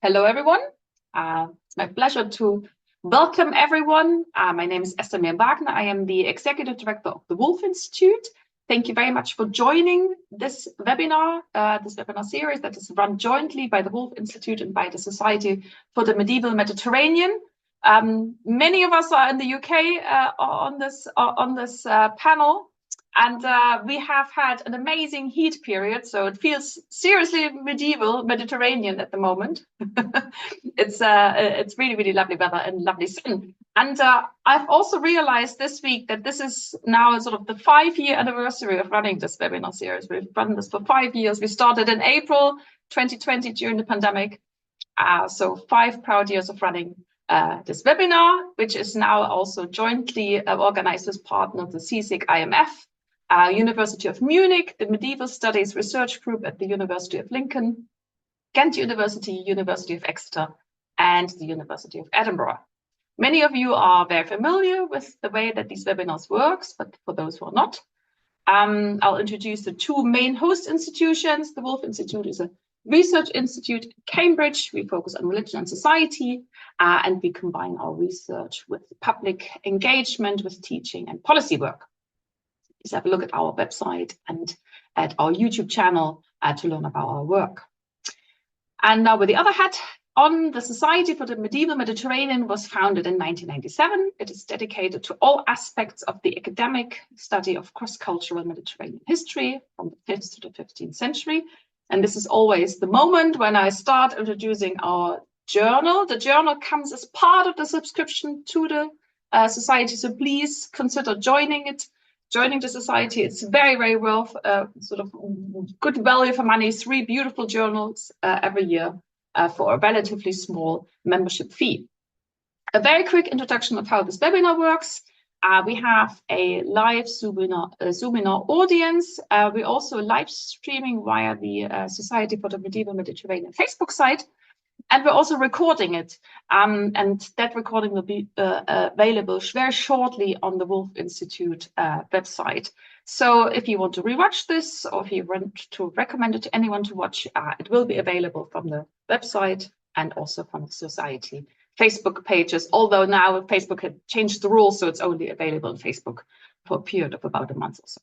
Hello, everyone. It's my pleasure to welcome everyone. My name is Esther Wagner. I am the Executive Director of the Wolf Institute. Thank you very much for joining this webinar series that is run jointly by the Wolf Institute and by the Society for the Medieval Mediterranean. Many of us are in the UK on this panel. And we have had an amazing heat period, so it feels seriously medieval Mediterranean at the moment. It's really, really lovely weather and lovely sun. And I've also realized this week that this is now sort of the 5-year anniversary of running this webinar series. We've run this for 5 years. We started in April 2020 during the pandemic. So 5 proud years of running this webinar, which is now also jointly organized as partner of the CSIC IMF, University of Munich, the Medieval Studies Research Group at the University of Lincoln, Ghent University, University of Exeter, and the University of Edinburgh. Many of you are very familiar with the way that these webinars works, but for those who are not, I'll introduce the 2 main host institutions. The Wolf Institute is a research institute in Cambridge. We focus on religion and society, and we combine our research with public engagement, with teaching and policy work. Please have a look at our website and at our YouTube channel to learn about our work. And now with the other hat on, the Society for the Medieval Mediterranean was founded in 1997. It is dedicated to all aspects of the academic study of cross-cultural Mediterranean history from the 5th to the 15th century. And this is always the moment when I start introducing our journal. The journal comes as part of the subscription to the society, so please consider joining it. Joining the society, it's very, very well, sort of good value for money. 3 beautiful journals every year for a relatively small membership fee. A very quick introduction of how this webinar works. We have a live Zoominar audience. We're also live streaming via the Society for the Medieval Mediterranean Facebook site. And we're also recording it. And that recording will be available very shortly on the Wolf Institute website. So if you want to rewatch this, or if you want to recommend it to anyone to watch, it will be available from the website and also from the Society Facebook pages. Although now Facebook had changed the rules, so it's only available on Facebook for a period of about a month or so.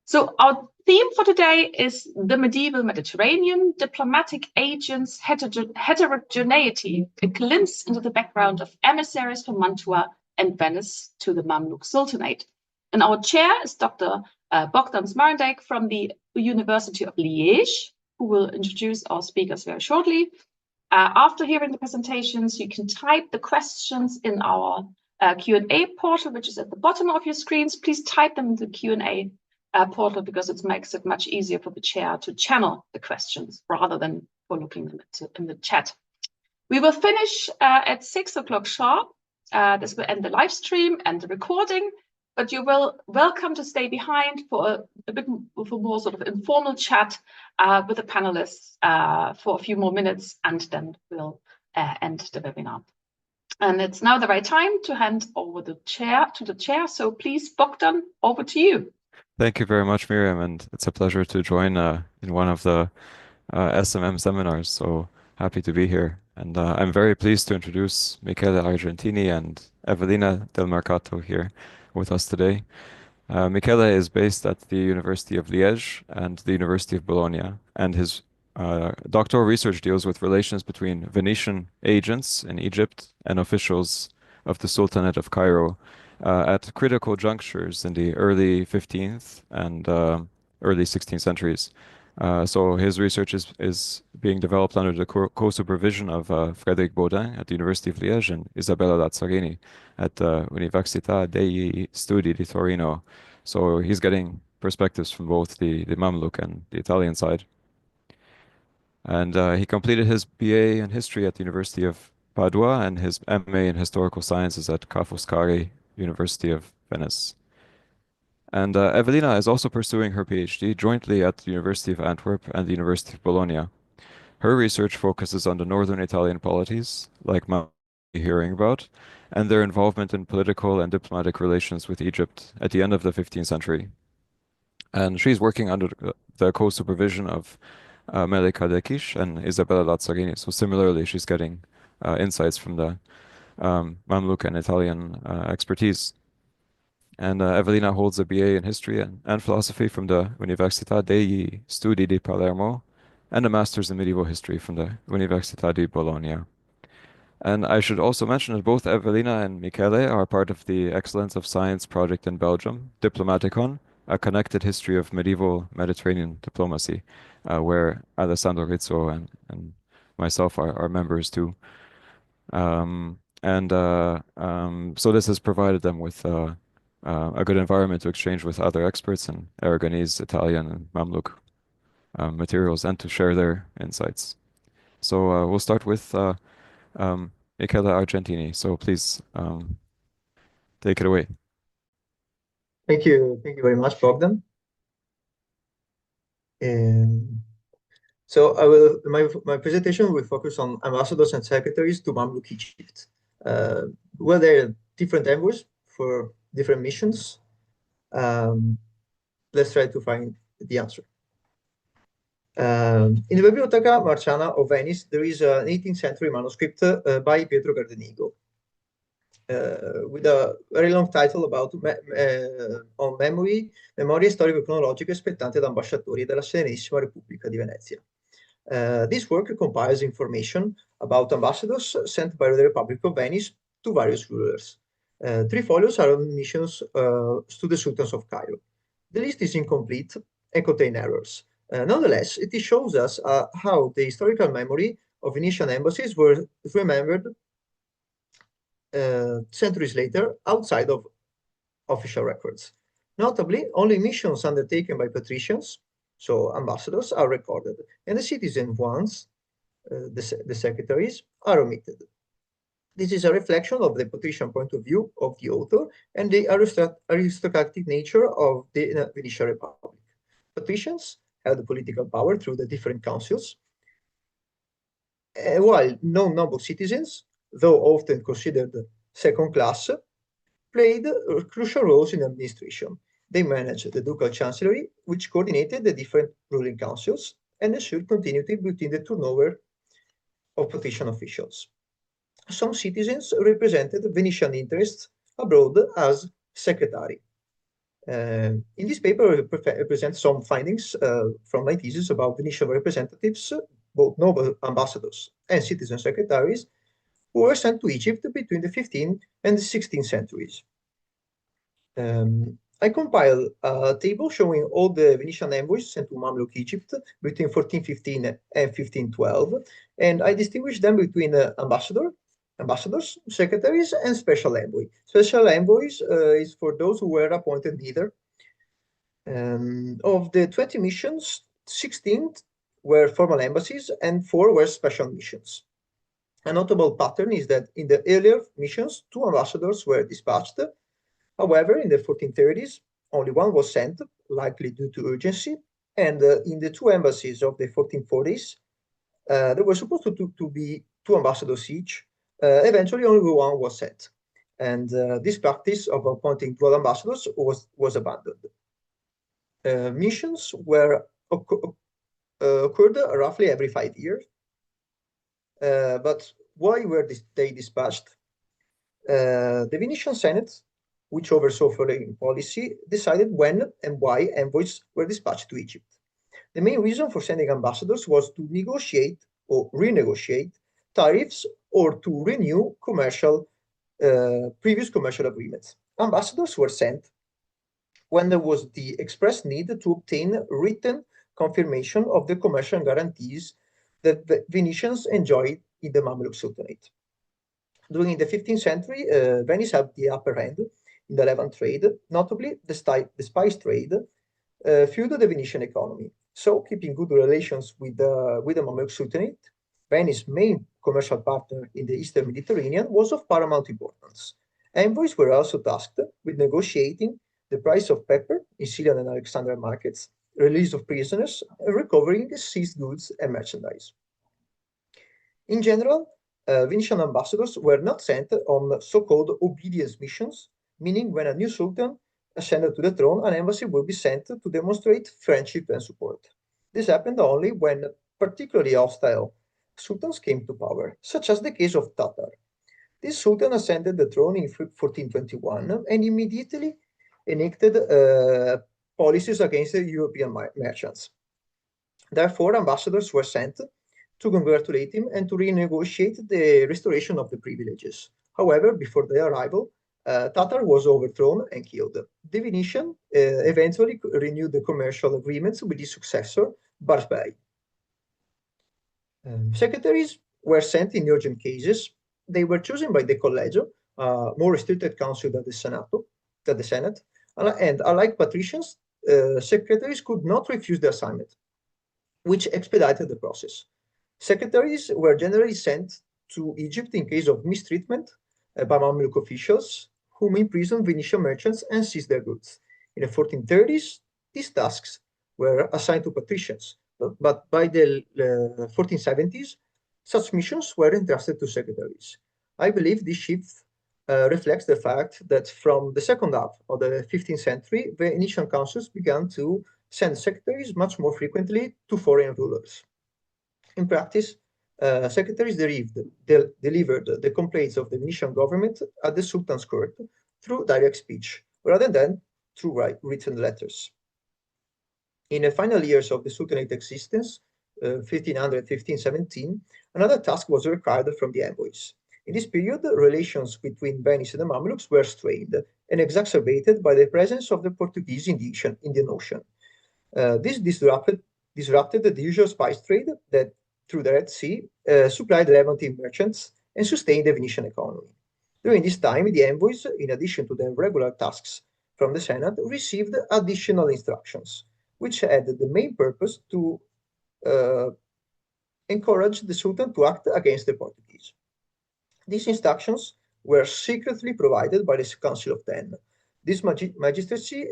So our theme for today is the medieval Mediterranean, diplomatic agents, heterogeneity, a glimpse into the background of emissaries from Mantua and Venice to the Mamluk Sultanate. And our chair is Dr. Bogdan Smarendek from the University of Liège, who will introduce our speakers very shortly. After hearing the presentations, you can type the questions in our Q&A portal, which is at the bottom of your screens. Please type them in the Q&A portal, because it makes it much easier for the chair to channel the questions rather than for looking in the chat. We will finish at 6 o'clock sharp. This will end the live stream and the recording, but you will welcome to stay behind for a bit more sort of informal chat with the panelists for a few more minutes, and then we'll end the webinar. And it's now the right time to hand over the chair to the chair. So please, Bogdan, over to you. Thank you very much, Miriam, and it's a pleasure to join in one of the SMM seminars. So happy to be here. And I'm very pleased to introduce Michele Argentini and Evelina Del Mercato here with us today. Michele is based at the University of Liège and the University of Bologna, and his doctoral research deals with relations between Venetian agents in Egypt and officials of the Sultanate of Cairo at critical junctures in the early 15th and early 16th centuries. So his research is being developed under the co-supervision of Frédéric Baudin at the University of Liège and Isabella Lazzarini at the Università degli Studi di Torino. So he's getting perspectives from both the Mamluk and the Italian side. And he completed his BA in history at the University of Padua and his MA in historical sciences at Ca' Foscari University of Venice. And Evelina is also pursuing her PhD jointly at the University of Antwerp and the University of Bologna. Her research focuses on the northern Italian polities, like we're hearing about, and their involvement in political and diplomatic relations with Egypt at the end of the 15th century. And she's working under the co-supervision of Melika Dekish and Isabella Lazzarini. So similarly, she's getting insights from the Mamluk and Italian expertise. And Evelina holds a BA in history and philosophy from the Università degli Studi di Palermo and a master's in medieval history from the Università di Bologna. And I should also mention that both Evelina and Michele are part of the Excellence of Science project in Belgium, Diplomaticon, a connected history of medieval Mediterranean diplomacy, where Alessandro Rizzo and myself are members too. So this has provided them with a good environment to exchange with other experts in Aragonese, Italian, and Mamluk materials and to share their insights. So we'll start with Michela Argentini. So please take it away. Thank you very much, Bogdan. So my presentation will focus on ambassadors and secretaries to Mamluk Egypt. Well, there are different envoys for different missions. Let's try to find the answer. In the Biblioteca Marciana of Venice, there is an 18th century manuscript by Pietro Gardenigo with a very long title about on memorie storico-cronologiche spettanti ad ambasciatori della Serenissima Repubblica di Venezia. This work compiles information about ambassadors sent by the Republic of Venice to various rulers. 3 folios are on missions to the sultans of Cairo. The list is incomplete and contains errors. Nonetheless, it shows us how the historical memory of Venetian embassies were remembered centuries later outside of official records. Notably, only missions undertaken by patricians, so ambassadors, are recorded, and the citizen ones, the secretaries, are omitted. This is a reflection of the patrician point of view of the author and the aristocratic nature of the Venetian Republic. Patricians had the political power through the different councils, while non-noble citizens, though often considered second class, played crucial roles in administration. They managed the ducal chancellery, which coordinated the different ruling councils and ensured continuity between the turnover of patrician officials. Some citizens represented Venetian interests abroad as secretary. In this paper, I present some findings from my thesis about Venetian representatives, both noble ambassadors and citizen secretaries, who were sent to Egypt between the 15th and the 16th centuries. I compiled a table showing all the Venetian envoys sent to Mamluk Egypt between 1415 and 1512, and I distinguished them between ambassadors, secretaries, and special envoy. Special envoys is for those who were appointed neither. Of the 20 missions, 16 were formal embassies and 4 were special missions. A notable pattern is that in the earlier missions, 2 ambassadors were dispatched. However, in the 1430s, only 1 was sent, likely due to urgency, and in the 2 embassies of the 1440s, there were supposed to be 2 ambassadors each. Eventually, only 1 was sent, and this practice of appointing dual ambassadors was abandoned. Missions occurred roughly every 5 years. But why were they dispatched? The Venetian Senate, which oversaw foreign policy, decided when and why envoys were dispatched to Egypt. The main reason for sending ambassadors was to negotiate or renegotiate tariffs or to renew previous commercial agreements. Ambassadors were sent when there was the express need to obtain written confirmation of the commercial guarantees that the Venetians enjoyed in the Mamluk Sultanate. During the 15th century, Venice had the upper hand in the Levant trade, notably the spice trade, fueled the Venetian economy. So, keeping good relations with the Mamluk Sultanate, Venice's main commercial partner in the Eastern Mediterranean, was of paramount importance. Envoys were also tasked with negotiating the price of pepper in Syrian and Alexandrian markets, release of prisoners, and recovering seized goods and merchandise. In general, Venetian ambassadors were not sent on so-called obedience missions, meaning when a new sultan ascended to the throne, an embassy would be sent to demonstrate friendship and support. This happened only when particularly hostile sultans came to power, such as the case of Tatar. This sultan ascended the throne in 1421 and immediately enacted policies against the European merchants. Therefore, ambassadors were sent to congratulate him and to renegotiate the restoration of the privileges. However, before their arrival, Tatar was overthrown and killed. The Venetian eventually renewed the commercial agreements with his successor, Barbey. Secretaries were sent in urgent cases. They were chosen by the Collegio, more restricted council than the Senate, and unlike patricians, secretaries could not refuse the assignment, which expedited the process. Secretaries were generally sent to Egypt in case of mistreatment by Mamluk officials, whom imprisoned Venetian merchants and seized their goods. In the 1430s, these tasks were assigned to patricians, but by the 1470s, such missions were entrusted to secretaries. I believe this shift reflects the fact that from the second half of the 15th century, Venetian councils began to send secretaries much more frequently to foreign rulers. In practice, secretaries delivered the complaints of the Venetian government at the Sultan's court through direct speech, rather than through written letters. In the final years of the Sultanate existence, 1500-1517, another task was required from the envoys. In this period, relations between Venice and the Mamluks were strained and exacerbated by the presence of the Portuguese in the Indian Ocean. This disrupted the usual spice trade that, through the Red Sea, supplied Levantine merchants and sustained the Venetian economy. During this time, the envoys, in addition to their regular tasks from the Senate, received additional instructions, which had the main purpose to encourage the Sultan to act against the Portuguese. These instructions were secretly provided by the Council of Ten. This magistracy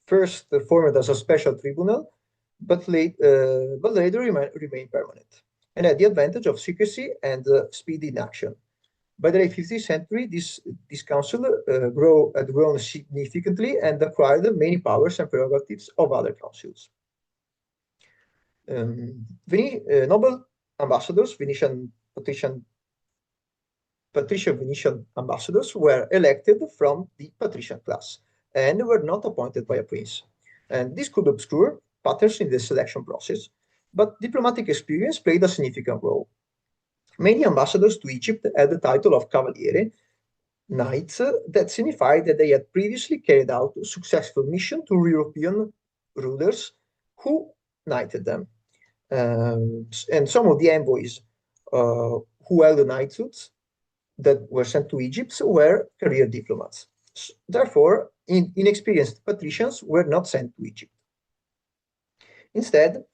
first formed as a special tribunal, but later remained permanent, and had the advantage of secrecy and speed in action. By the late 15th century, this council had grown significantly and acquired many powers and prerogatives of other councils. Noble ambassadors, patrician Venetian ambassadors, were elected from the patrician class and were not appointed by a prince. And this could obscure patterns in the selection process, but diplomatic experience played a significant role. Many ambassadors to Egypt had the title of cavaliere, knights, that signified that they had previously carried out a successful mission to European rulers who knighted them. And some of the envoys who held the knighthoods that were sent to Egypt were career diplomats. Therefore, inexperienced patricians were not sent to Egypt. Instead,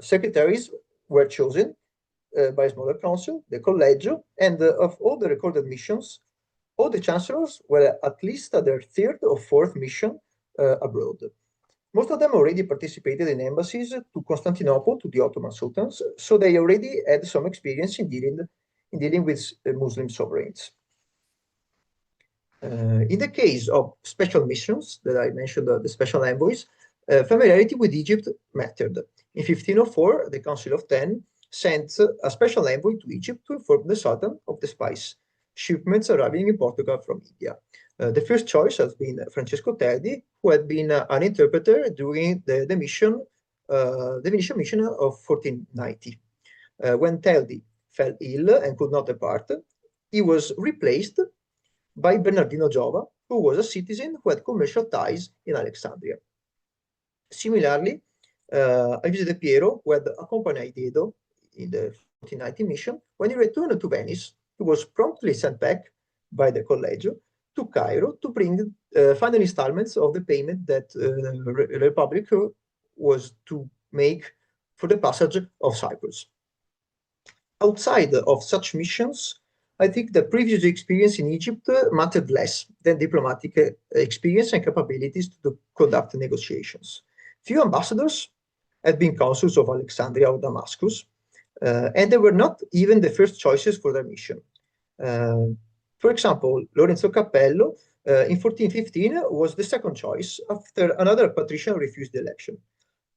secretaries were chosen by a smaller council, the Collegio, and of all the recorded missions, all the chancellors were at least at their third or fourth mission abroad. Most of them already participated in embassies to Constantinople, to the Ottoman sultans, so they already had some experience in dealing with Muslim sovereigns. In the case of special missions that I mentioned, the special envoys, familiarity with Egypt mattered. In 1504, the Council of Ten sent a special envoy to Egypt to inform the Sultan of the spice shipments arriving in Portugal from India. The first choice has been Francesco Terdi, who had been an interpreter during the Venetian mission of 1490. When Terdi fell ill and could not depart, he was replaced by Bernardino Giova, who was a citizen who had commercial ties in Alexandria. Similarly, I visited Piero, who had accompanied Edo in the 1490 mission. When he returned to Venice, he was promptly sent back by the Collegio to Cairo to bring final installments of the payment that the Republic was to make for the passage of Cyprus. Outside of such missions, I think the previous experience in Egypt mattered less than diplomatic experience and capabilities to conduct negotiations. Few ambassadors had been consuls of Alexandria or Damascus, and they were not even the first choices for their mission. For example, Lorenzo Cappello in 1415 was the second choice after another patrician refused the election.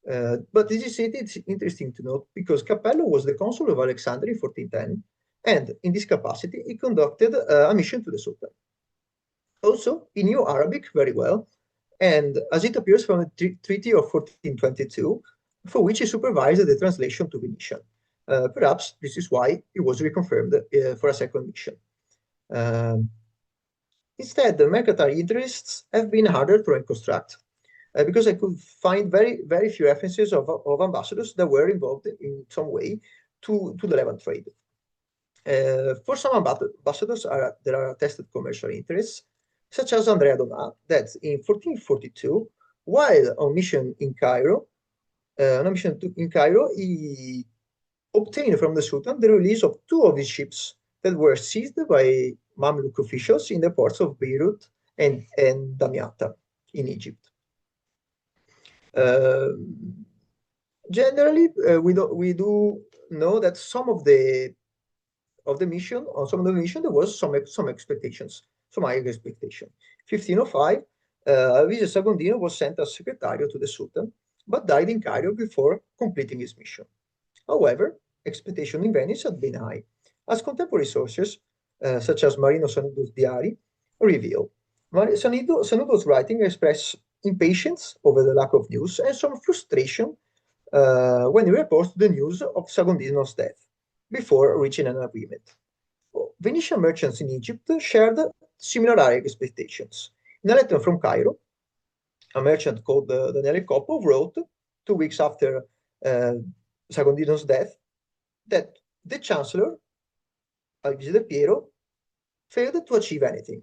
But it's interesting to note because Capello was the consul of Alexandria in 1410, and in this capacity, he conducted a mission to the Sultan. Also, he knew Arabic very well, and as it appears from the Treaty of 1422, for which he supervised the translation to Venetian. Perhaps this is why he was reconfirmed for a second mission. Instead, the mercantile interests have been harder to reconstruct because I could find very few references of ambassadors that were involved in some way to the Levant trade. For some ambassadors, there are attested commercial interests, such as Andrea Donat, that in 1442, while on mission in Cairo, he obtained from the Sultan the release of 2 of his ships that were seized by Mamluk officials in the ports of Beirut and Damietta in Egypt. Generally, we do know that some of the mission there was some expectations, some higher expectation. 1505, Alvise Sagondino was sent as secretary to the Sultan, but died in Cairo before completing his mission. However, expectation in Venice had been high, as contemporary sources, such as Marino Sanudo's diary, reveal. Sanudo's writing expressed impatience over the lack of news and some frustration when he reports the news of Sagondino's death before reaching an agreement. Venetian merchants in Egypt shared similar expectations. In a letter from Cairo, a merchant called Daniele Coppo wrote 2 weeks after Sagondino's death that the chancellor, Alvise de Piero, failed to achieve anything.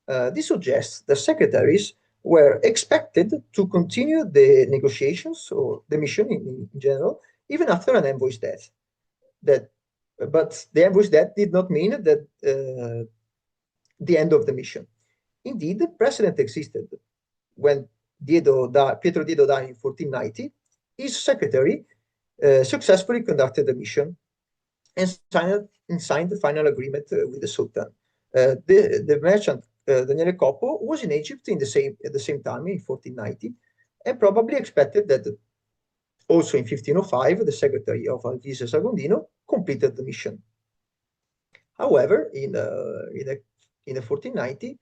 This suggests the secretaries were expected to continue the negotiations or the mission in general, even after an envoy's death. But the envoy's death did not mean that the end of the mission. Indeed, the precedent existed. When Pietro Diedo died in 1490, his secretary successfully conducted the mission and signed the final agreement with the Sultan. The merchant Daniele Coppo was in Egypt at the same time in 1490, and probably expected that also in 1505 the secretary of Alvise Sagondino completed the mission. However, in 1490,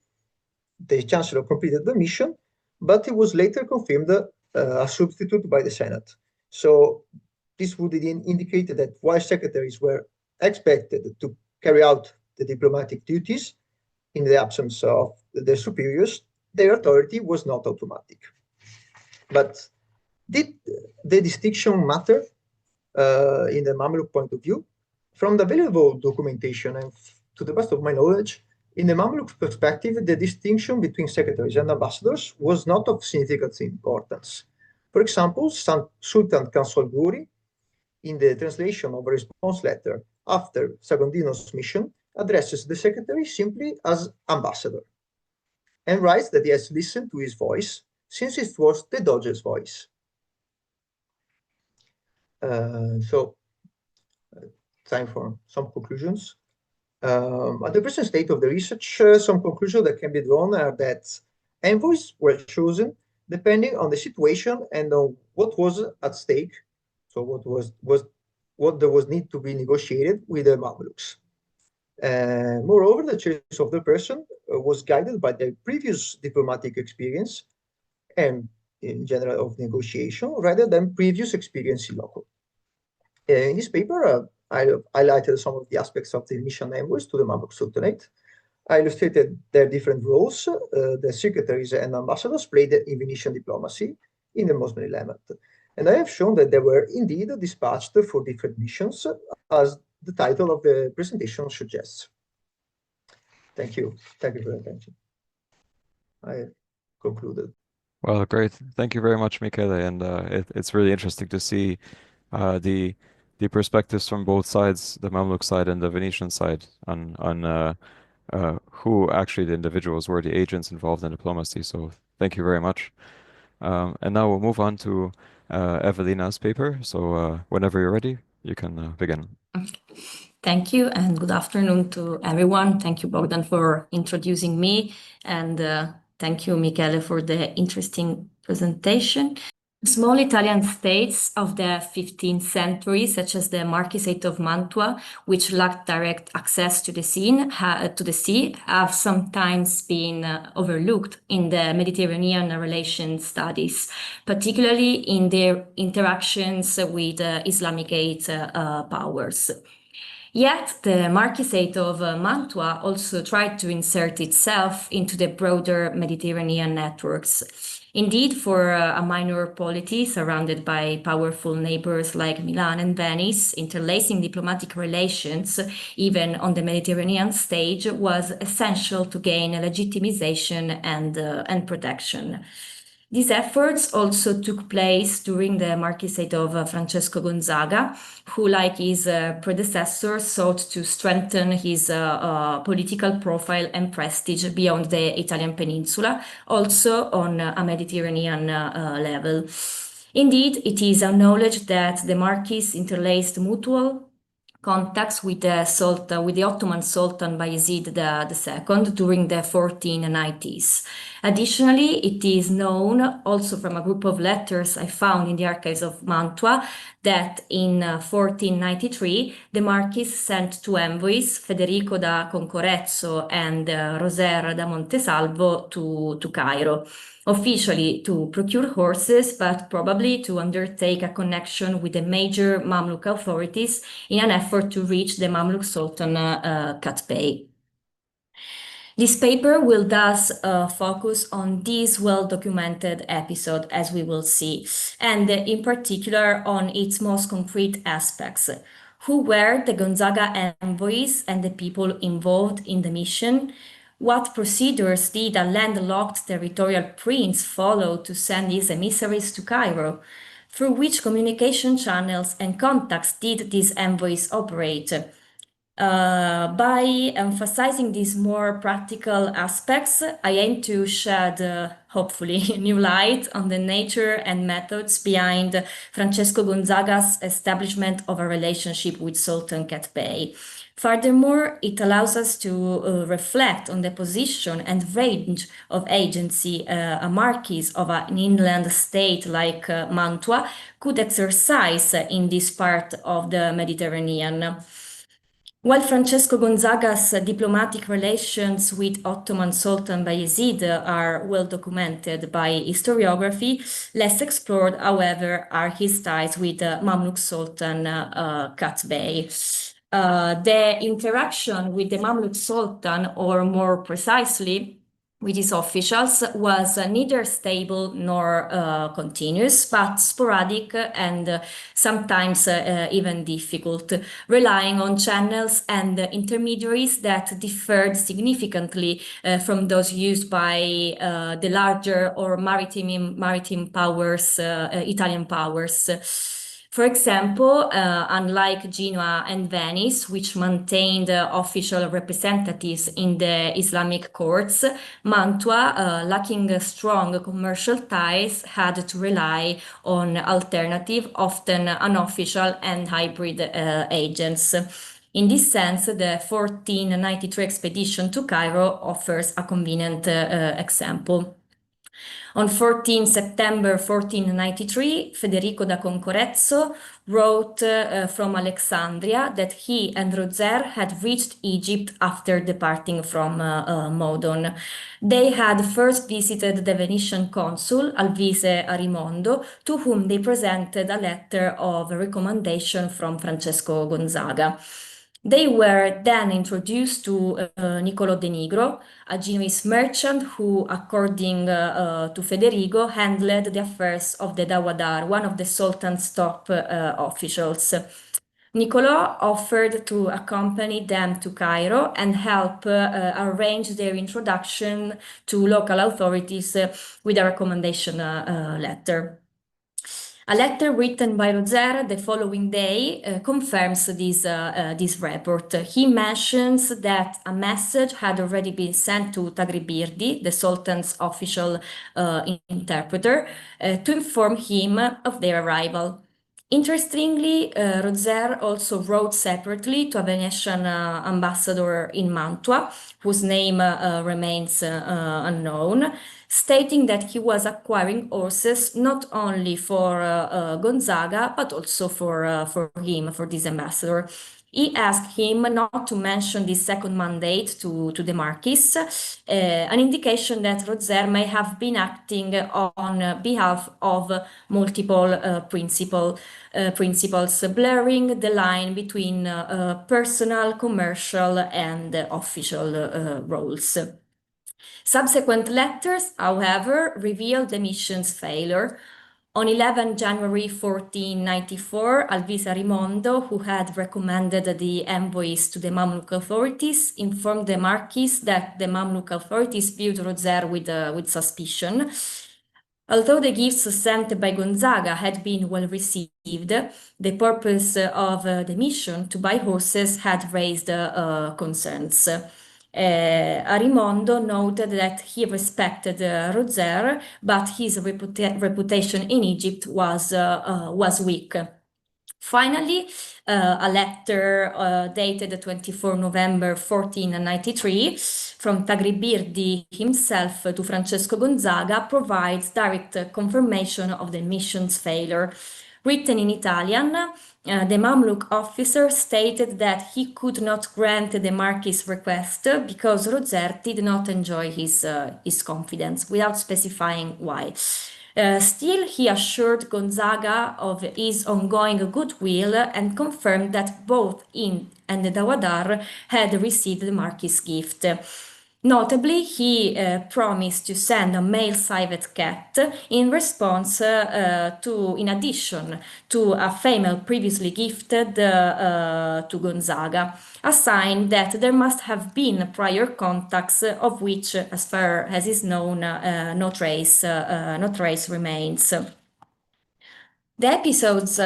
the chancellor completed the mission, but it was later confirmed a substitute by the Senate. So this would indicate that while secretaries were expected to carry out the diplomatic duties in the absence of their superiors, their authority was not automatic. But did the distinction matter in the Mamluk point of view? From the available documentation and to the best of my knowledge, in the Mamluk perspective, the distinction between secretaries and ambassadors was not of significant importance. For example, Sultan Kansual Guri, in the translation of a response letter after Sagondino's mission, addresses the secretary simply as ambassador and writes that he has listened to his voice since it was the Doge's voice. Time for some conclusions. At the present state of the research, some conclusions that can be drawn are that envoys were chosen depending on the situation and on what was at stake. So what there was need to be negotiated with the Mamluks. Moreover, the choice of the person was guided by their previous diplomatic experience and in general of negotiation rather than previous experience in local. In this paper, I highlighted some of the aspects of the mission envoys to the Mamluk Sultanate. I illustrated their different roles the secretaries and ambassadors played in Venetian diplomacy in the Muslim Levant. And I have shown that they were indeed dispatched for different missions, as the title of the presentation suggests. Thank you. Thank you for your attention. I have concluded. Well, great. Thank you very much, Michele. And it's really interesting to see the perspectives from both sides, the Mamluk side and the Venetian side, on who actually the individuals were, the agents involved in diplomacy. So thank you very much. And now we'll move on to Evelina's paper. So whenever you're ready, you can begin. Thank you, and good afternoon to everyone. Thank you, Bogdan, for introducing me, and thank you, Michele, for the interesting presentation. Small Italian states of the 15th century, such as the Marquisate of Mantua, which lacked direct access to the sea, have sometimes been overlooked in the Mediterranean relations studies, particularly in their interactions with Islamic powers. Yet the Marquisate of Mantua also tried to insert itself into the broader Mediterranean networks. Indeed, for a minor polity surrounded by powerful neighbors like Milan and Venice, interlacing diplomatic relations, even on the Mediterranean stage, was essential to gain legitimization and protection. These efforts also took place during the Marquisate of Francesco Gonzaga, who, like his predecessor, sought to strengthen his political profile and prestige beyond the Italian peninsula, also on a Mediterranean level. Indeed, it is acknowledged that the Marquis interlaced mutual contacts with the Ottoman Sultan Bayezid II during the 1490s. Additionally, it is known also from a group of letters I found in the archives of Mantua that in 1493 the Marquis sent two envoys, Federico da Concorrezzo and Roser da Montesalvo, to Cairo, officially to procure horses, but probably to undertake a connection with the major Mamluk authorities in an effort to reach the Mamluk Sultan Qutbay. This paper will thus focus on this well-documented episode, as we will see, and in particular on its most concrete aspects. Who were the Gonzaga envoys and the people involved in the mission? What procedures did a landlocked territorial prince follow to send his emissaries to Cairo? Through which communication channels and contacts did these envoys operate? By emphasizing these more practical aspects, I aim to shed, hopefully, new light on the nature and methods behind Francesco Gonzaga's establishment of a relationship with Sultan Qutbay. Furthermore, it allows us to reflect on the position and range of agency a marquis of an inland state like Mantua could exercise in this part of the Mediterranean. While Francesco Gonzaga's diplomatic relations with Ottoman Sultan Bayezid are well documented by historiography, less explored, however, are his ties with Mamluk Sultan Qutbay. The interaction with the Mamluk Sultan, or more precisely, with his officials, was neither stable nor continuous, but sporadic and sometimes even difficult, relying on channels and intermediaries that differed significantly from those used by the larger or maritime powers, Italian powers. For example, unlike Genoa and Venice, which maintained official representatives in the Islamic courts, Mantua, lacking strong commercial ties, had to rely on alternative, often unofficial and hybrid agents. In this sense, the 1493 expedition to Cairo offers a convenient example. On 14 September 1493, Federico da Concorrezzo wrote from Alexandria that he and Rozer had reached Egypt after departing from Modon. They had first visited the Venetian consul, Alvise Arimondo, to whom they presented a letter of recommendation from Francesco Gonzaga. They were then introduced to Niccolò de Nigro, a Genoese merchant who, according to Federico, handled the affairs of the Dawadar, one of the Sultan's top officials. Niccolò offered to accompany them to Cairo and help arrange their introduction to local authorities with a recommendation letter. A letter written by Rozer the following day confirms this report. He mentions that a message had already been sent to Tagribirdi, the Sultan's official interpreter, to inform him of their arrival. Interestingly, Rozer also wrote separately to a Venetian ambassador in Mantua, whose name remains unknown, stating that he was acquiring horses not only for Gonzaga, but also for him, for this ambassador. He asked him not to mention this second mandate to the Marquis, an indication that Rozer may have been acting on behalf of multiple principles, blurring the line between personal, commercial, and official roles. Subsequent letters, however, revealed the mission's failure. On 11 January 1494, Alvise Rimondo, who had recommended the envoys to the Mamluk authorities, informed the Marquis that the Mamluk authorities viewed Rozer with suspicion. Although the gifts sent by Gonzaga had been well received, the purpose of the mission to buy horses had raised concerns. Arimondo noted that he respected Rozer, but his reputation in Egypt was weak. Finally, a letter dated 24 November 1493 from Tagribirdi himself to Francesco Gonzaga provides direct confirmation of the mission's failure. Written in Italian, the Mamluk officer stated that he could not grant the Marquis' request because Rozer did not enjoy his confidence, without specifying why. Still, he assured Gonzaga of his ongoing goodwill and confirmed that both he and the Dawadar had received the Marquis' gift. Notably, he promised to send a male civet cat in response in addition to a female previously gifted to Gonzaga, a sign that there must have been prior contacts of which, as far as is known, no trace remains. The episodes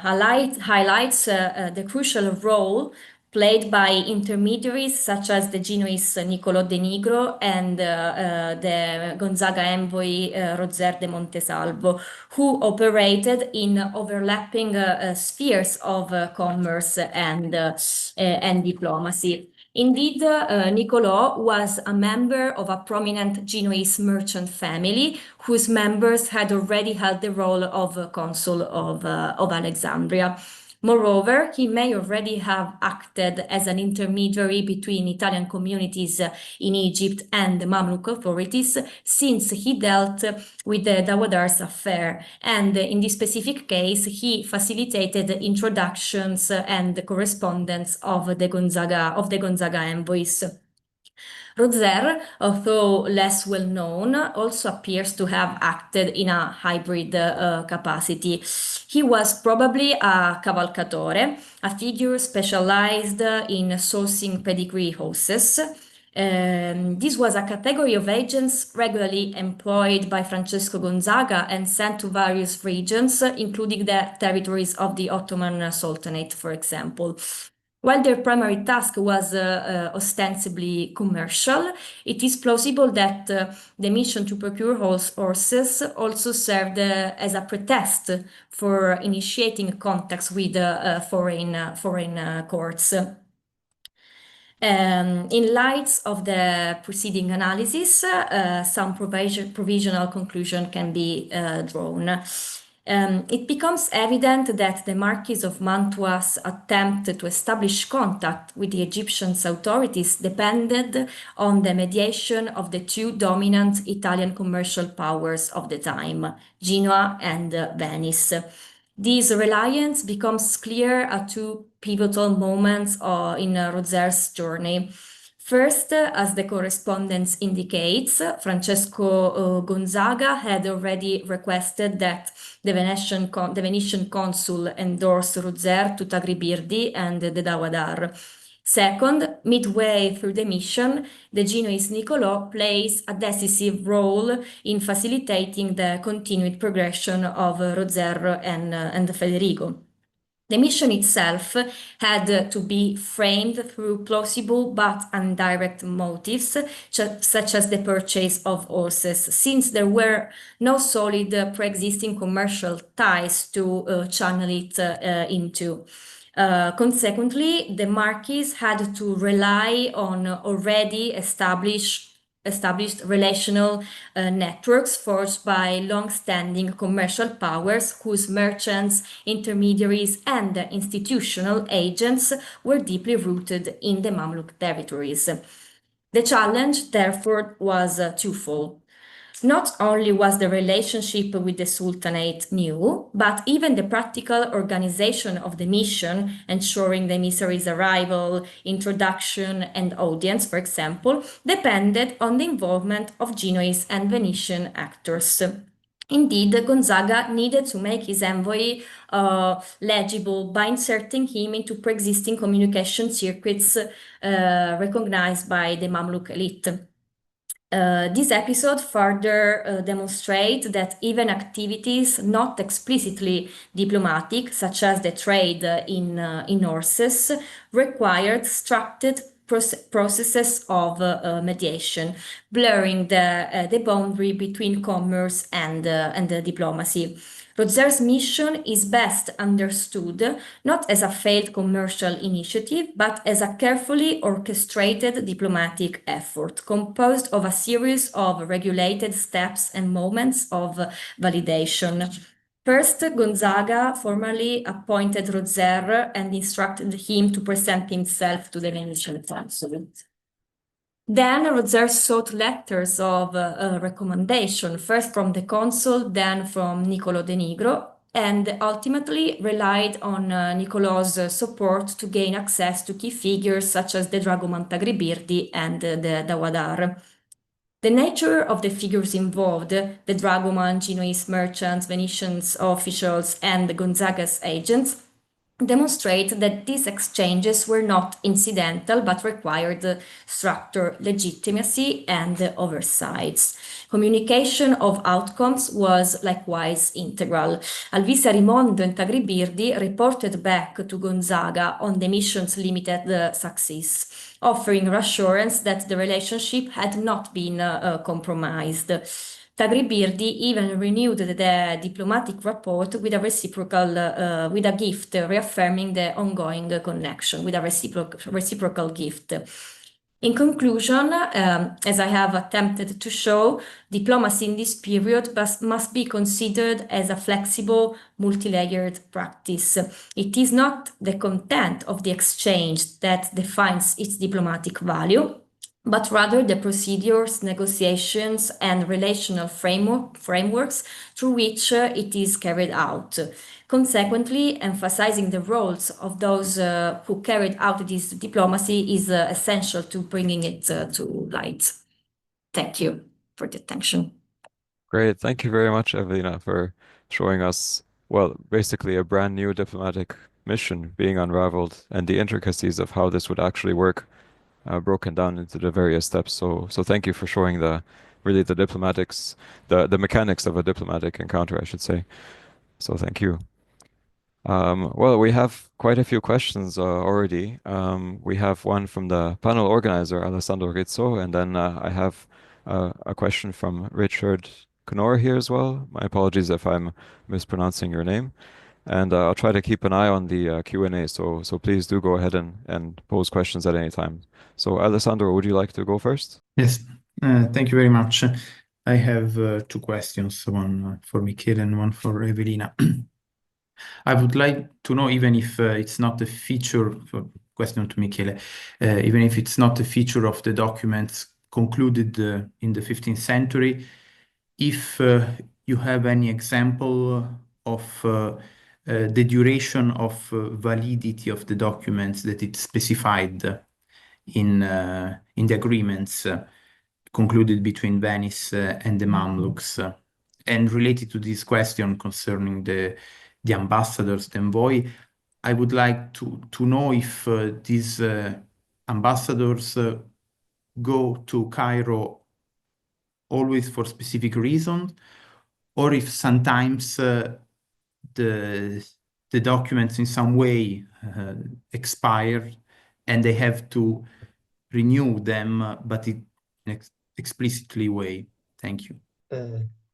highlights the crucial role played by intermediaries such as the Genoese Niccolò de Nigro and the Gonzaga envoy Rozer de Montesalvo, who operated in overlapping spheres of commerce and diplomacy. Indeed, Niccolò was a member of a prominent Genoese merchant family whose members had already held the role of consul of Alexandria. Moreover, he may already have acted as an intermediary between Italian communities in Egypt and the Mamluk authorities, since he dealt with the Dawadar's affair, and in this specific case, he facilitated introductions and correspondence of the Gonzaga envoys. Rozer, although less well known, also appears to have acted in a hybrid capacity. He was probably a cavalcatore, a figure specialized in sourcing pedigree horses. This was a category of agents regularly employed by Francesco Gonzaga and sent to various regions, including the territories of the Ottoman Sultanate, for example. While their primary task was ostensibly commercial, it is plausible that the mission to procure horses also served as a pretext for initiating contacts with foreign courts. In light of the preceding analysis, some provisional conclusion can be drawn. It becomes evident that the Marquis of Mantua's attempt to establish contact with the Egyptian authorities depended on the mediation of the two dominant Italian commercial powers of the time, Genoa and Venice. This reliance becomes clear at two pivotal moments in Rozer's journey. First, as the correspondence indicates, Francesco Gonzaga had already requested that the Venetian consul endorse Rozer to Tagribirdi and the Dawadar. Second, midway through the mission, the Genoese Niccolò plays a decisive role in facilitating the continued progression of Rozer and Federico. The mission itself had to be framed through plausible but indirect motives, such as the purchase of horses, since there were no solid pre-existing commercial ties to channel it into. Consequently, the Marquis had to rely on already established established relational networks forged by long-standing commercial powers whose merchants, intermediaries, and institutional agents were deeply rooted in the Mamluk territories. The challenge, therefore, was twofold. Not only was the relationship with the Sultanate new, but even the practical organization of the mission, ensuring the emissaries' arrival, introduction, and audience, for example, depended on the involvement of Genoese and Venetian actors. Indeed, Gonzaga needed to make his envoy legible by inserting him into pre-existing communication circuits recognized by the Mamluk elite. This episode further demonstrates that even activities not explicitly diplomatic, such as the trade in horses, required structured processes of mediation, blurring the boundary between commerce and diplomacy. Rozer's mission is best understood not as a failed commercial initiative, but as a carefully orchestrated diplomatic effort, composed of a series of regulated steps and moments of validation. First, Gonzaga formally appointed Rozer and instructed him to present himself to the Venetian consulate. Then Rozer sought letters of recommendation, first from the consul, then from Niccolo de Nigro, and ultimately relied on Niccolo's support to gain access to key figures such as the dragoman Tagribirdi and the Dawadar. The nature of the figures involved, the dragoman, Genoese merchants, Venetians officials, and Gonzaga's agents, demonstrate that these exchanges were not incidental but required structure, legitimacy, and oversights. Communication of outcomes was likewise integral. Alvise Rimondo and Tagribirdi reported back to Gonzaga on the mission's limited success, offering reassurance that the relationship had not been compromised. Tagribirdi even renewed the diplomatic rapport with a gift, reaffirming the ongoing connection with a reciprocal gift. In conclusion, as I have attempted to show, diplomacy in this period must be considered as a flexible, multi-layered practice. It is not the content of the exchange that defines its diplomatic value, but rather the procedures, negotiations, and relational frameworks through which it is carried out. Consequently, emphasizing the roles of those who carried out this diplomacy is essential to bringing it to light. Thank you for the attention. Great. Thank you very much, Evelina, for showing us, well, basically a brand new diplomatic mission being unraveled and the intricacies of how this would actually work, broken down into the various steps. So thank you for showing the diplomatics, the mechanics of a diplomatic encounter, I should say. So thank you. Well, we have quite a few questions already. We have one from the panel organizer, Alessandro Rizzo, and then I have a question from Richard Knorr here as well. My apologies if I'm mispronouncing your name. And I'll try to keep an eye on the Q&A, so please do go ahead and pose questions at any time. So Alessandro, would you like to go first? Yes, thank you very much. I have two questions, one for Michele and one for Evelina. I would like to know, even if it's not a feature, question to Michele, even if it's not a feature of the documents concluded in the 15th century, if you have any example of the duration of validity of the documents that it's specified in the agreements concluded between Venice and the Mamluks. And related to this question concerning the ambassadors, the envoy, I would like to know if these ambassadors go to Cairo always for specific reasons, or if sometimes the documents in some way expire and they have to renew them, but in an explicitly way. Thank you.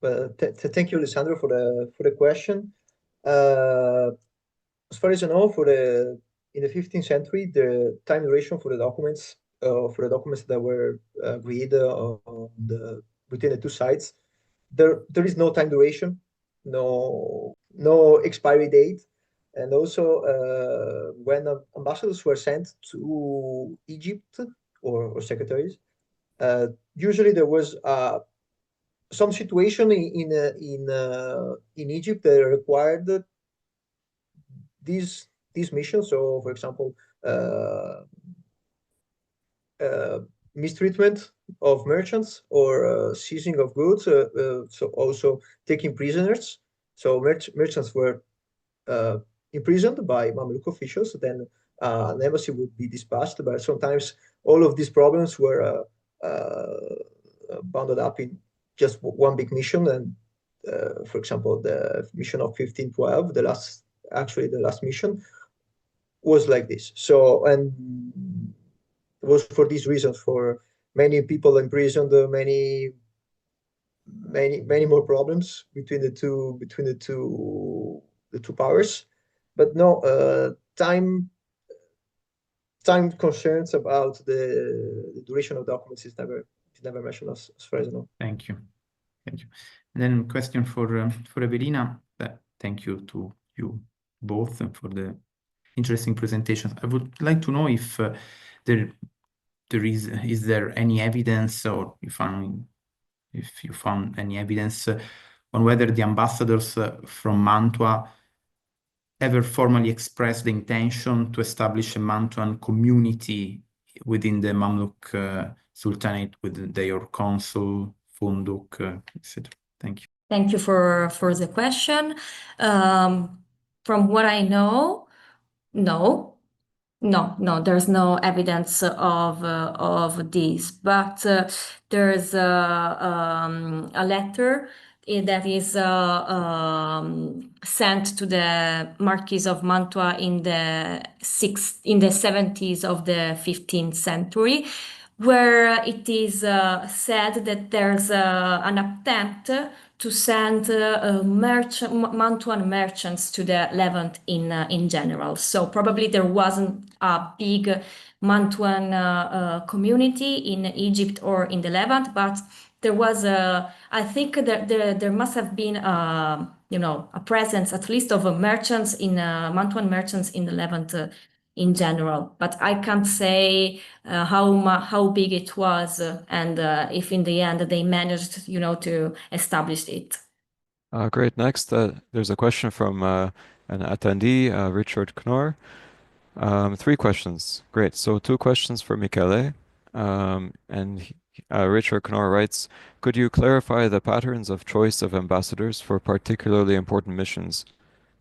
Well, thank you, Alessandro, for the question. As far as I know, in the 15th century, the time duration for the documents for the documents that were agreed between the two sides, there is no time duration, no expiry date, and also when ambassadors were sent to Egypt or secretaries, usually there was some situation in Egypt that required these missions. So, for example, mistreatment of merchants or seizing of goods. So also taking prisoners. So merchants were imprisoned by Mamluk officials. Then an embassy would be dispatched. But sometimes all of these problems were bounded up in just one big mission. And for example, the mission of 1512, the last mission, was like this. So, and it was for these reasons, for many people imprisoned, many more problems between the two powers. But no time concerns about the duration of documents is never mentioned as far as I know. Thank you. And then question for Evelina. Thank you to you both for the interesting presentation. I would like to know if is there any evidence, or if you found any evidence on whether the ambassadors from Mantua ever formally expressed the intention to establish a Mantuan community within the Mamluk Sultanate with their consul, funduk, etc. Thank you. Thank you for the question. From what I know, no, there's no evidence of this, but there's a letter that is sent to the Marquis of Mantua in the 70s of the 15th century, where it is said that there's an attempt to send Mantuan merchants to the Levant in general. So probably there wasn't a big Mantuan community in Egypt or in the Levant, but there was I think that there must have been a presence at least of merchants Mantuan merchants in the Levant in general, but I can't say how big it was and if in the end they managed, to establish it. Great. Next, there's a question from an attendee, Richard Knorr. 3 questions. Great. So 2 questions for Michele. And Richard Knorr writes, could you clarify the patterns of choice of ambassadors for particularly important missions?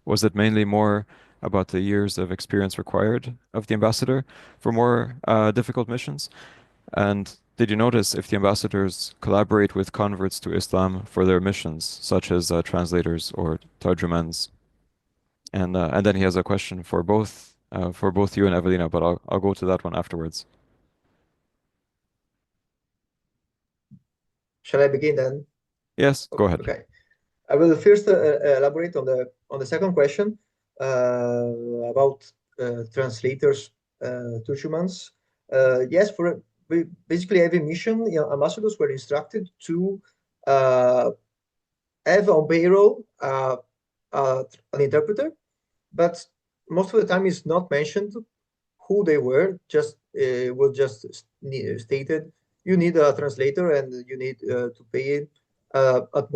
Was it mainly more about the years of experience required of the ambassador for more difficult missions? And did you notice if the ambassadors collaborate with converts to Islam for their missions, such as translators or tarjumans? And then he has a question for both you and Evelina, but I'll go to that one afterwards. Shall I begin then? Yes, go ahead. Okay. I will first elaborate on the second question about translators, tarjumans. Yes, for basically every mission, ambassadors were instructed to have on payroll an interpreter, but most of the time it's not mentioned who they were. It was just stated, you need a translator and you need to pay at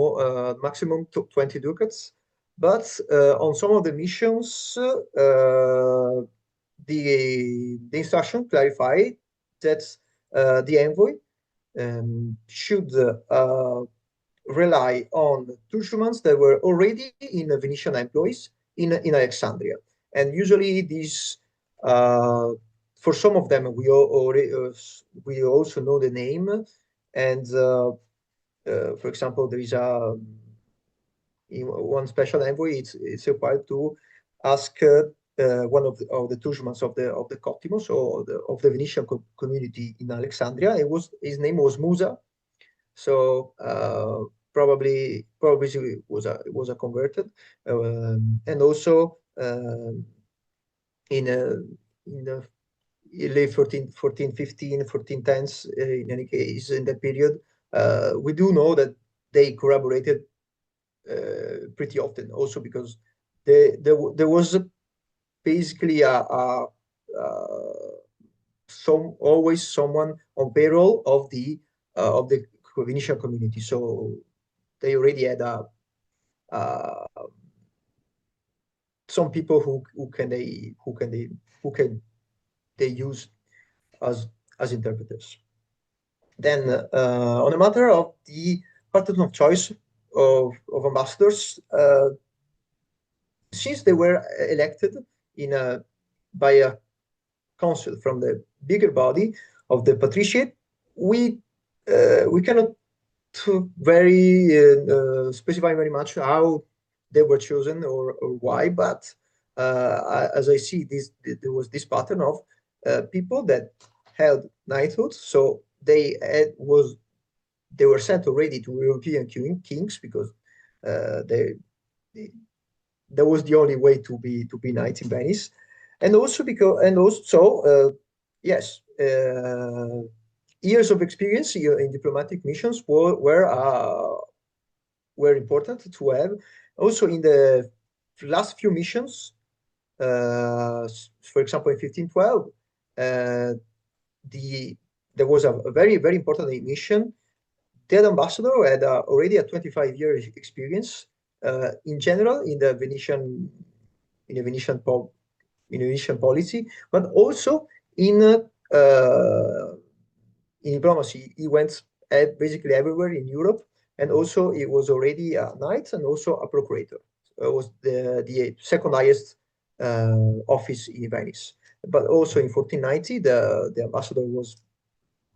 maximum 20 ducats. But on some of the missions, the instruction clarified that the envoy should rely on tarjumans that were already in Venetian employees in Alexandria. And usually these, for some of them, we also know the name. And for example, there is one special envoy. It's required to ask one of the tarjumans of the Cottimos, or of the Venetian community in Alexandria. His name was Musa. So probably he was a converted, and also in late 1410s, in any case, in that period. We do know that they collaborated pretty often, also because there was basically always someone on payroll of the Venetian community. So they already had some people who can they use as interpreters. Then on a matter of the pattern of choice of ambassadors, since they were elected by a council from the bigger body of the patriciate, we cannot very specify very much how they were chosen or why, but as I see, there was this pattern of people that held knighthood, so they were sent already to European kings because that was the only way to be knights in Venice, and also yes, years of experience in diplomatic missions were important to have. Also in the last few missions, for example, in 1512, there was a very, very important mission. That ambassador had already a 25-year experience in general in the Venetian policy, but also in diplomacy. He went basically everywhere in Europe, and also he was already a knight and also a procurator. It was the second highest office in Venice. But also in 1490, the ambassador was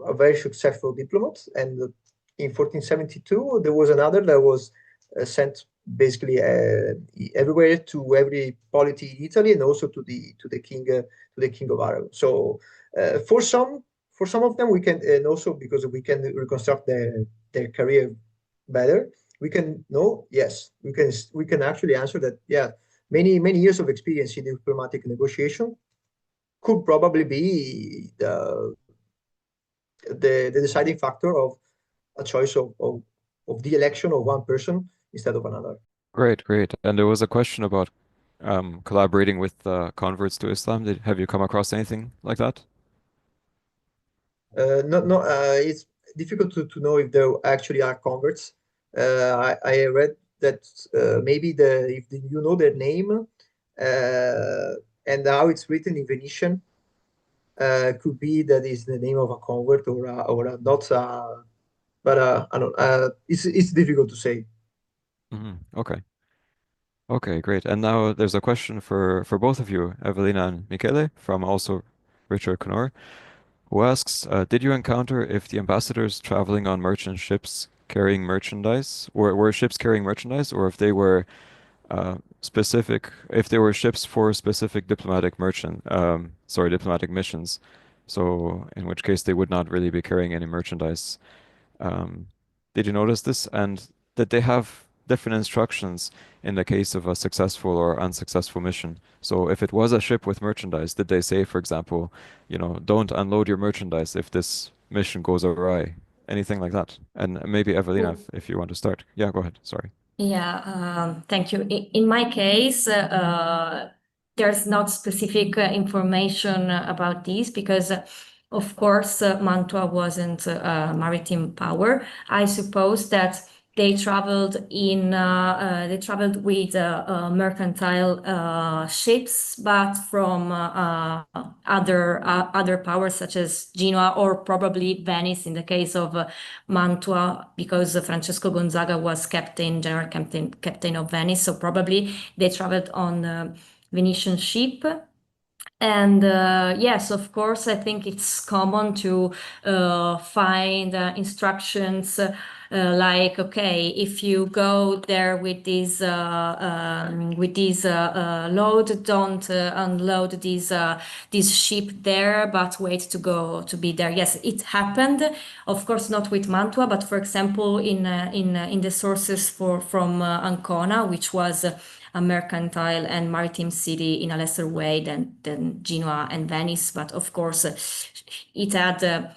a very successful diplomat, and in 1472 there was another that was sent basically everywhere, to every polity in Italy, and also to the king of Aragon. So for some of them we can, and also because we can reconstruct their career better, we can know, yes, we can actually answer that, yeah, many years of experience in diplomatic negotiation could probably be the deciding factor of a choice of the election of one person instead of another. Great. And there was a question about collaborating with converts to Islam. Have you come across anything like that? No, it's difficult to know if there actually are converts. I read that maybe if you know their name and how it's written in Venetian, could be that is the name of a convert or not. But I don't. It's difficult to say. Okay, great. And now there's a question for both of you, Evelina and Michele, from also Richard Connor, who asks, did you encounter if the ambassadors traveling on merchant ships carrying merchandise, or were ships carrying merchandise, or if they were if they were ships for specific diplomatic missions? So in which case they would not really be carrying any merchandise. Did you notice this? And did they have different instructions in the case of a successful or unsuccessful mission? So if it was a ship with merchandise, did they say, for example, don't unload your merchandise if this mission goes awry? Anything like that? And maybe Evelina, if you want to start. Yeah, go ahead. Sorry. Yeah, thank you. In my case, there's not specific information about this because, of course, Mantua wasn't a maritime power. I suppose that they traveled with mercantile ships, but from other powers such as Genoa or probably Venice in the case of Mantua, because Francesco Gonzaga was general captain of Venice. So probably they traveled on Venetian ship. And yes, of course, I think it's common to find instructions like, okay, if you go there with this load, don't unload this ship there, but wait to be there. Yes, it happened. Of course, not with Mantua, but for example, in the sources from Ancona, which was a mercantile and maritime city in a lesser way than Genoa and Venice, but of course it had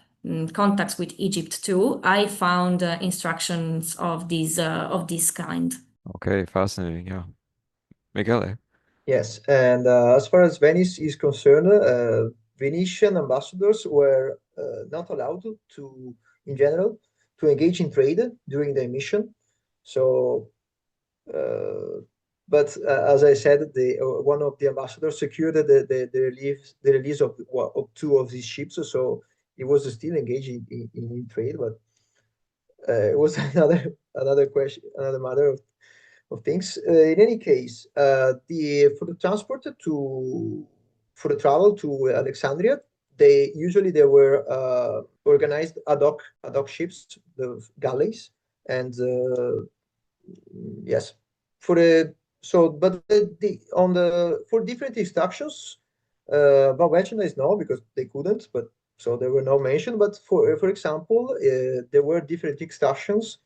contacts with Egypt too. I found instructions of this kind. Okay, fascinating. Yeah. Michele. Yes, and as far as Venice is concerned, Venetian ambassadors were not allowed to, in general, to engage in trade during their mission. So, but as I said, one of the ambassadors secured the release of two of these ships. So he was still engaged in trade, but it was another question, another matter of things. In any case, for the transport for the travel to Alexandria, they were organized ad hoc ships, the galleys, and yes, for the so but the on the for different instructions, Babelchina is no because they couldn't, but so there were no mention. But for example, there were different instructions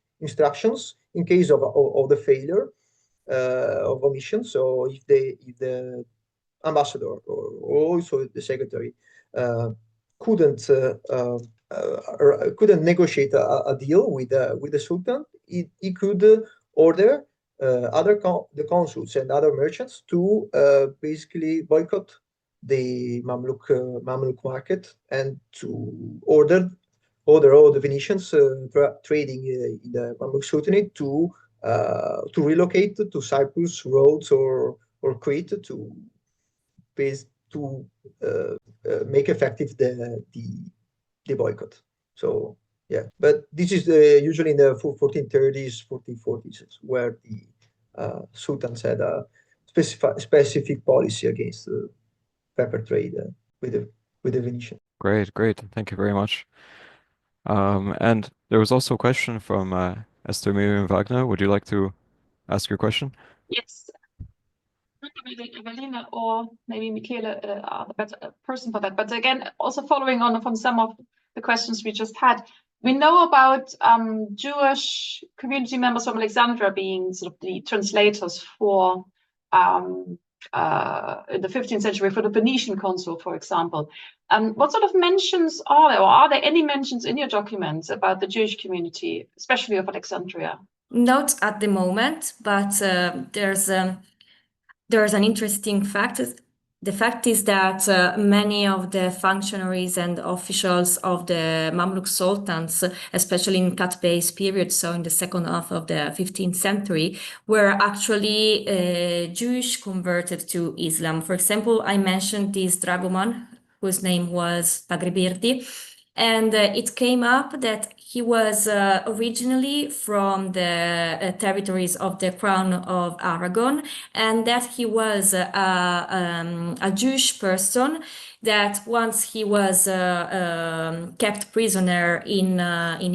in case of the failure of a mission. So if the ambassador or also the secretary uh, couldn't negotiate a deal with the sultan, he could order the consuls and other merchants to basically boycott the Mamluk market and to order all the Venetians trading in the Mamluk Sultanate to relocate to Cyprus, Rhodes, or Crete to to make effective the boycott. So yeah, but this is usually in the 1430s, 1440s, where the sultans had a specific policy against pepper trade with the Venetian. Great, great. Thank you very much. And there was also a question from Esther Miriam Wagner. Would you like to ask your question? Yes. Maybe Evelina or maybe Michele are the better person for that. But again, also following on from some of the questions we just had, we know about Jewish community members from Alexandria being sort of the translators for in the 15th century for the Venetian consul, for example. What sort of mentions are there, or are there any mentions in your documents about the Jewish community, especially of Alexandria? Not at the moment, but there's an interesting fact. The fact is that many of the functionaries and officials of the Mamluk sultans, especially in Kat-Bey's period, so in the second half of the 15th century, were actually Jewish converted to Islam. For example, I mentioned this dragoman whose name was Pagrebirdi. And it came up that he was originally from the territories of the Crown of Aragon, and that he was a Jewish person that once he was kept prisoner in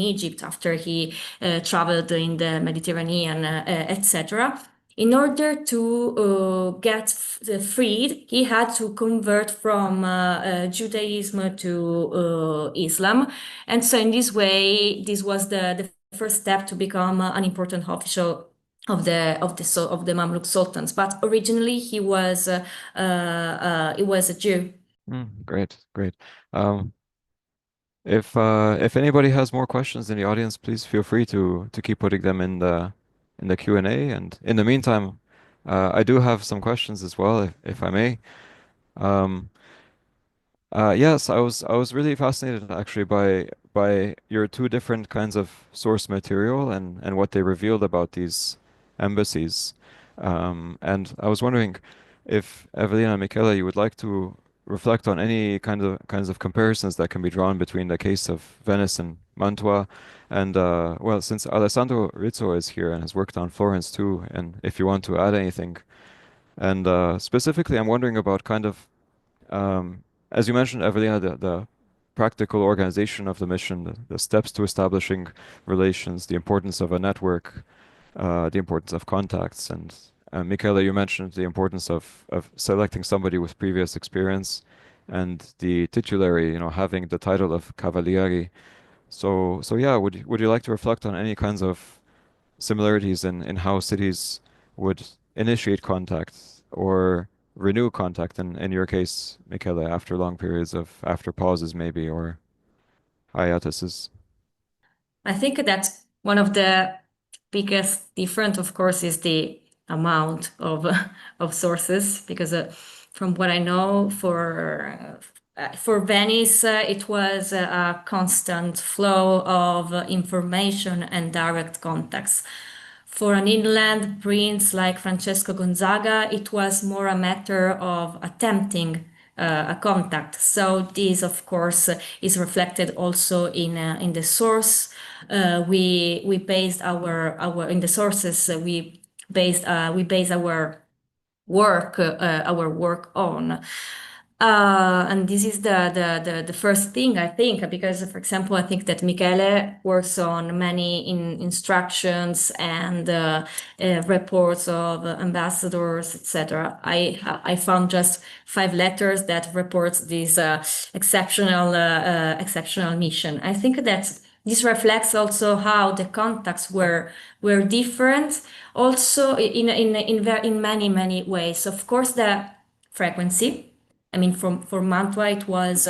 Egypt after he traveled in the Mediterranean, etc. In order to get freed, he had to convert from Judaism to Islam. And so in this way, this was the first step to become an important official of the Mamluk sultans. But originally he was a Jew. Great, great. If anybody has more questions in the audience, please feel free to keep putting them in the Q&A. And in the meantime, I do have some questions as well, if I may. Yes, I was really fascinated actually by your two different kinds of source material and what they revealed about these embassies. And I was wondering if Evelina and Michele, you would like to reflect on any kinds of comparisons that can be drawn between the case of Venice and Mantua, and well, since Alessandro Rizzo is here and has worked on Florence too, and if you want to add anything, and specifically, I'm wondering about kind of as you mentioned, Evelina, the practical organization of the mission, the steps to establishing relations, the importance of a network, the importance of contacts, and Michele, you mentioned the importance of selecting somebody with previous experience, and the titulary, having the title of Cavalieri. So yeah, would you like to reflect on any kinds of similarities in how cities would initiate contact or renew contact in your case, Michele, after long periods of after pauses maybe or hiatuses? I think that one of the biggest difference, of course, is the amount of of sources, because from what I know, for Venice, it was a constant flow of information and direct contacts. For an inland prince like Francesco Gonzaga, it was more a matter of attempting a contact. So this, of course, is reflected also in the source. We based our in the sources we based our work on. And this is the first thing I think, because, for example, I think that Michele works on many instructions and reports of ambassadors, etc. I found just 5 letters that reports this exceptional mission. I think that this reflects also how the contacts were different, also in many ways. Of course, the frequency. I mean, for Mantua, it was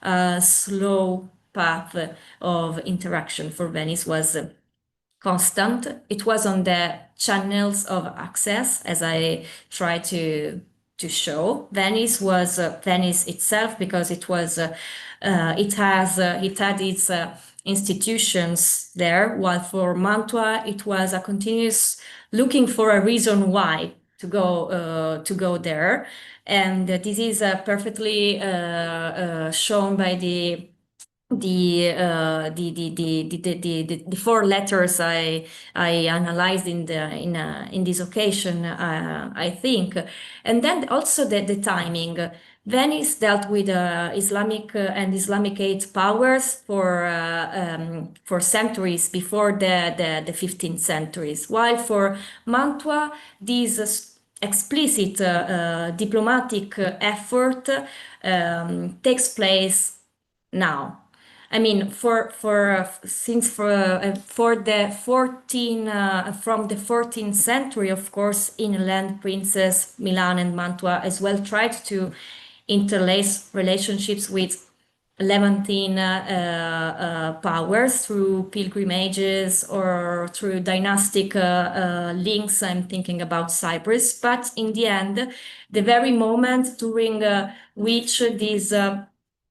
a slow path of interaction. For Venice was constant. It was on the channels of access, as I try to show. Venice was Venice itself, because it was it had its institutions there, while for Mantua it was a continuous looking for a reason why to go there. And this is perfectly shown by the 4 letters I analyzed in this occasion, I think. And then also the timing. Venice dealt with Islamic and Islamicate powers for centuries before the 15th centuries, while for Mantua, this explicit diplomatic effort takes place now. I mean, for the 14 from the 14th century, of course, inland princes Milan and Mantua as well tried to interlace relationships with Levantine powers through pilgrimages or through dynastic links. I'm thinking about Cyprus. But in the end, the very moment during which this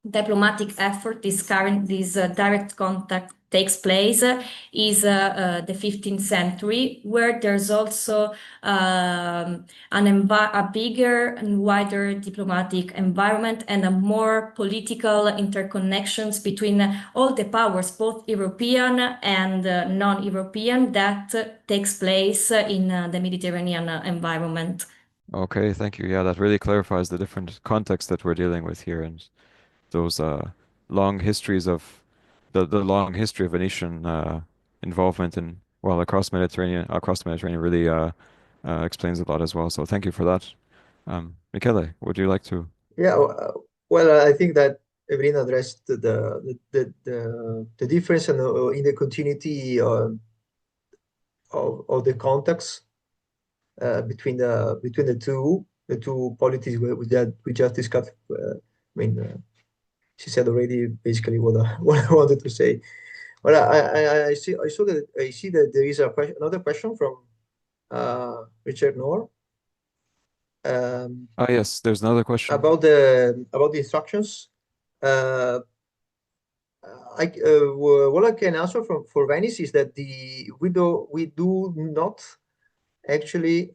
diplomatic effort, this direct contact takes place, is the 15th century, where there's also a bigger and wider diplomatic environment and a more political interconnections between all the powers, both European and non-European, that takes place in the Mediterranean environment. Okay, thank you. Yeah, that really clarifies the different contexts that we're dealing with here and those long histories of the long history of Venetian involvement in across the Mediterranean really explains a lot as well. So thank you for that. Michele, would you like to? Yeah, well, I think that Evelyn addressed the difference in the continuity of the contacts between the two polities we just discussed. I mean, she said already basically what I wanted to say. Well, I see that there is another question from Richard Noor. Yes, there's another question about the instructions. What I can answer for Venice is that we do not actually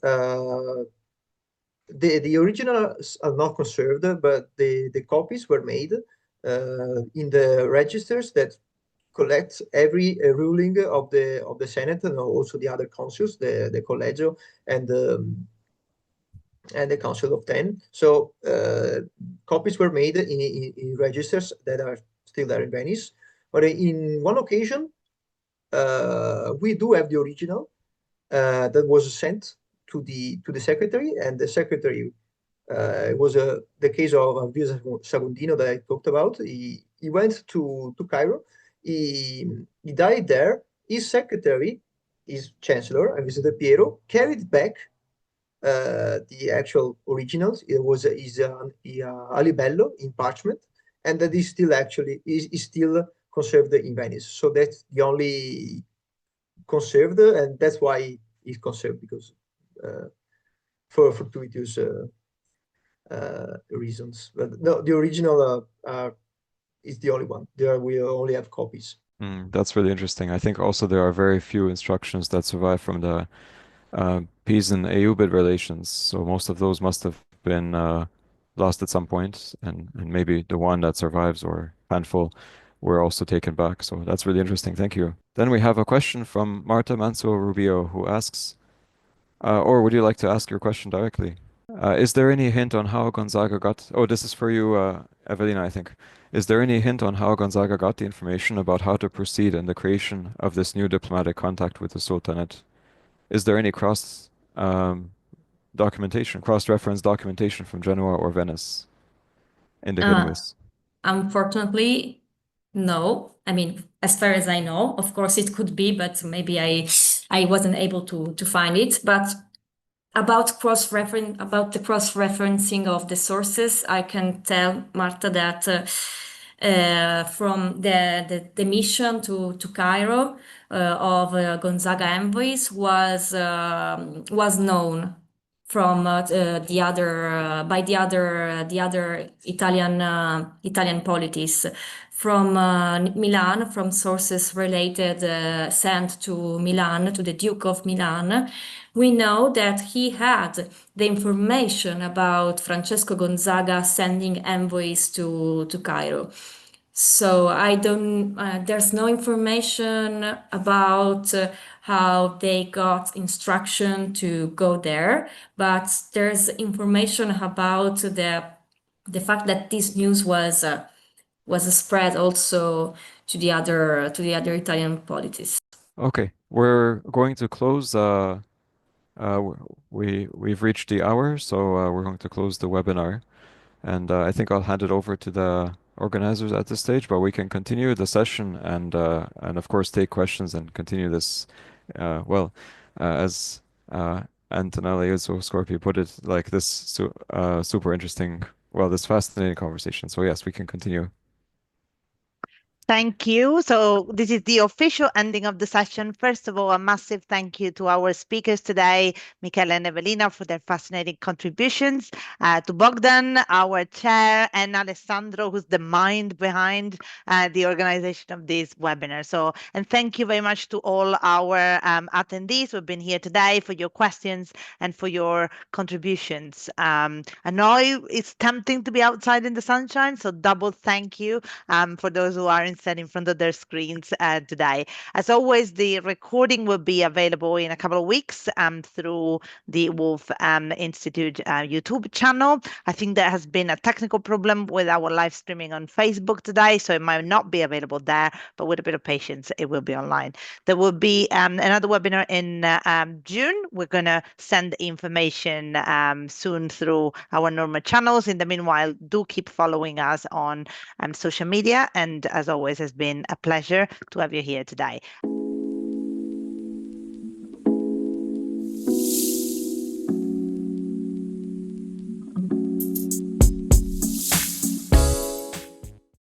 the originals are not conserved, but the copies were made in the registers that collect every ruling of the Senate and also the other councils, the Collegio and the Council of 10. So copies were made in registers that are still there in Venice. But in one occasion, we do have the original that was sent to the secretary, and the secretary was the case of Avdio Sagundino that I talked about. He went to Cairo. He died there. His secretary, his chancellor, Ambassador Piero, carried back the actual originals. It is a libello in parchment, and that is still actually is still conserved in Venice. So that's the only conserved, and that's why it's conserved, because for fortuitous reasons. But no, the original is the only one. There we only have copies. That's really interesting. I think also there are very few instructions that survive from the Pisan-Ayyubid relations. So most of those must have been lost at some point, and maybe the one that survives, or handful, were also taken back. So that's really interesting. Thank you. Then we have a question from Marta Manso Rubio, who asks, or would you like to ask your question directly? Is there any hint on how Gonzaga got... Oh, this is for you, Evelina, I think. Is there any hint on how Gonzaga got the information about how to proceed in the creation of this new diplomatic contact with the Sultanate? Is there any cross-reference documentation from Genoa or Venice indicating this? Unfortunately, no. I mean, as far as I know, of course it could be, but maybe I wasn't able to find it. But about the cross-referencing of the sources, I can tell Marta that from the mission to Cairo of Gonzaga envoys was known from the other Italian polities from Milan, from sources related sent to Milan, to the Duke of Milan. We know that he had the information about Francesco Gonzaga sending envoys to Cairo. So there's no information about how they got instruction to go there, but there's information about the fact that this news was spread also to the other Italian polities. Okay, we're going to close. We've reached the hour, so we're going to close the webinar. And I think I'll hand it over to the organizers at this stage, but we can continue the session and of course take questions and continue this. As Antonella Scorpio put it, like this super interesting, this fascinating conversation. So yes, we can continue. Thank you. So this is the official ending of the session. First of all, a massive thank you to our speakers today, Michele and Evelina, for their fascinating contributions, to Bogdan, our chair, and Alessandro, who's the mind behind the organization of this webinar. And thank you very much to all our attendees who have been here today for your questions and for your contributions. I know it's tempting to be outside in the sunshine, so double thank you for those who are instead in front of their screens today. As always, the recording will be available in a couple of weeks through the Wolf Institute YouTube channel. I think there has been a technical problem with our live streaming on Facebook today, so it might not be available there, but with a bit of patience, it will be online. There will be another webinar in June. We're going to send information soon through our normal channels. In the meanwhile, do keep following us on social media. And as always, has been a pleasure to have you here today.